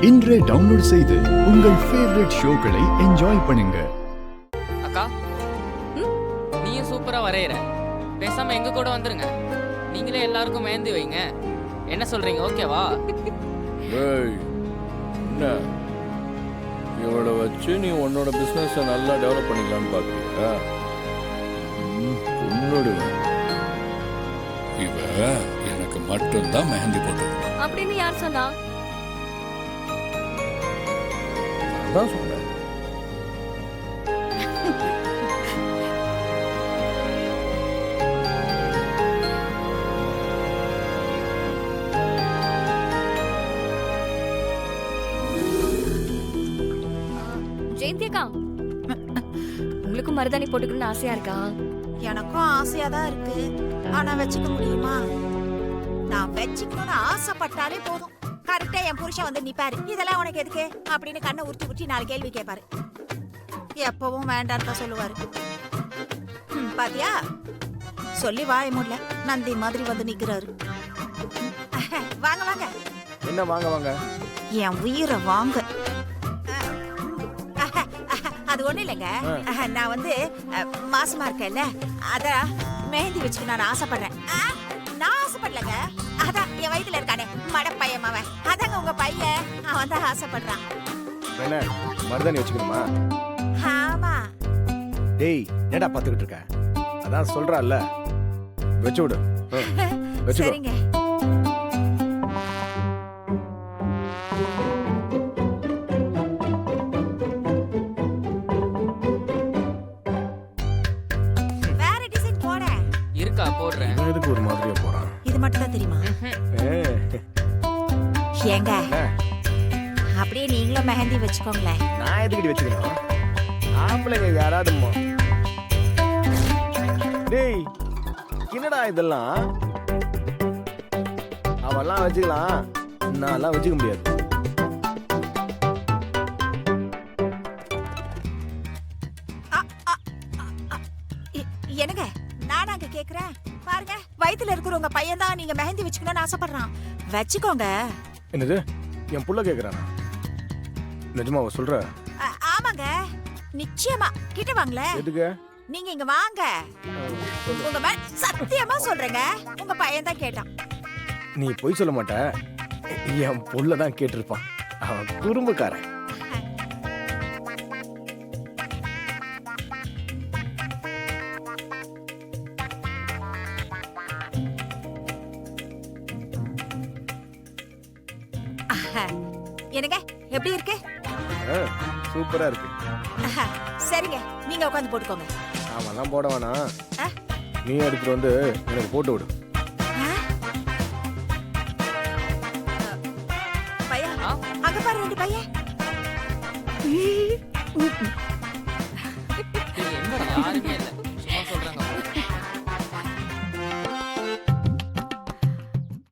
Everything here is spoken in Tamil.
இன்றே டவுன்லோட் செய்து உங்கள் ஃபேவரட் ஷோக்களை என்ஜாய் பண்ணுங்க. அக்கா நீயும் சூப்பரா வரையற, பேசாம எங்க கூட வந்துருங்க. நீங்களே எல்லாருக்கும் மெஹந்தி வைங்க. என்ன சொல்றீங்க? ஓகேவா? ஏய், என்ன இவளை வச்சு நீ உன்னோட பிசினஸை நல்லா டெவலப் பண்ணிக்கலாம்னு பார்க்குறியா? உன்னோட இவ எனக்கு மட்டும்தான் மெஹந்தி போட்டு அப்படின்னு யார் சொன்னா? அதான் சொன்னேன். ஜெயந்தி அக்கா, உங்களுக்கும் மருதாணி போட்டுக்கணும்னு ஆசையா இருக்கா? எனக்கும் ஆசையா தான் இருக்கு. ஆனா வச்சுக்க முடியுமா? நான் வச்சுக்கணும்னு ஆசைப்பட்டாலே போதும், கரெக்டா என் புருஷன் வந்து நிப்பாரு. இதெல்லாம் உனக்கு எதுக்கு அப்படின்னு கண்ணை உருட்டி உருட்டி 4 கேள்வி கேட்பாரு. எப்பவும் வேண்டான்னு தான் சொல்லுவாரு. பாத்தியா, சொல்லி வாய முடியல, நந்தி மாதிரி வந்து நிக்கிறாரு. வாங்க வாங்க. என்ன வாங்க வாங்க? என் உயிரை வாங்க. அது ஒண்ணு இல்லைங்க, நான் வந்து மாசமா இருக்கேன்ல, அதான் மெஹந்தி வச்சுக்க நான் ஆசைப்படுறேன். நான் ஆசைப்படலங்க, அதான் என் வயித்துல இருக்கானே மடப்பையன் அவன், அதாங்க உங்க பையன், அவன் தான் ஆசைப்படுறான். என்ன மருதாணி வச்சுக்கணுமா? ஆமா. டேய், என்னடா பாத்துக்கிட்டு இருக்க? அதான் சொல்றான்ல, வச்சு விடு. வச்சுக்கோ. சரிங்க. வேற டிசைன் போட இருக்கா? போடுறேன். இவன் எதுக்கு ஒரு மாதிரியா போறான்? இது மட்டும் தான் தெரியுமா? ஏங்க, அப்படியே நீங்களும் மெஹந்தி வச்சுக்கோங்களேன். நான் எதுக்கிட்டு வச்சுக்கணும்? ஆம்பளைங்க யாராவது டேய், என்னடா இதெல்லாம்? அவெல்லாம் வச்சுக்கலாம், நான்லாம் வச்சுக்க முடியாது. என்னங்க, நானாங்க கேக்குறேன். பாருங்க, வயித்துல இருக்கிற உங்க பையன் தான் நீங்க மெஹந்தி வச்சுக்கணும்னு ஆசைப்படுறான். வச்சுக்கோங்க. என்னது, என் புள்ள கேக்குறானா? நிஜமாவா சொல்ற? ஆமாங்க, நிச்சயமா. கிட்ட வாங்களே. எதுக்கு? நீங்க இங்க வாங்க. உங்க மேல சத்தியமா சொல்றேங்க, உங்க பையன் தான் கேட்டான். நீ பொய் சொல்ல மாட்ட. என் புள்ள தான் கேட்டிருப்பான். அவன் குறும்புக்காரன். என்னங்க, எப்படி இருக்கு? சூப்பரா இருக்கு. சரிங்க, நீங்க உட்காந்து போட்டுக்கோங்க. அவெல்லாம் போட வேணாம், நீ எடுத்துட்டு வந்து எனக்கு போட்டு விடு. பையன், அங்க பாரு, 2 பையன். என்னடா யாருமே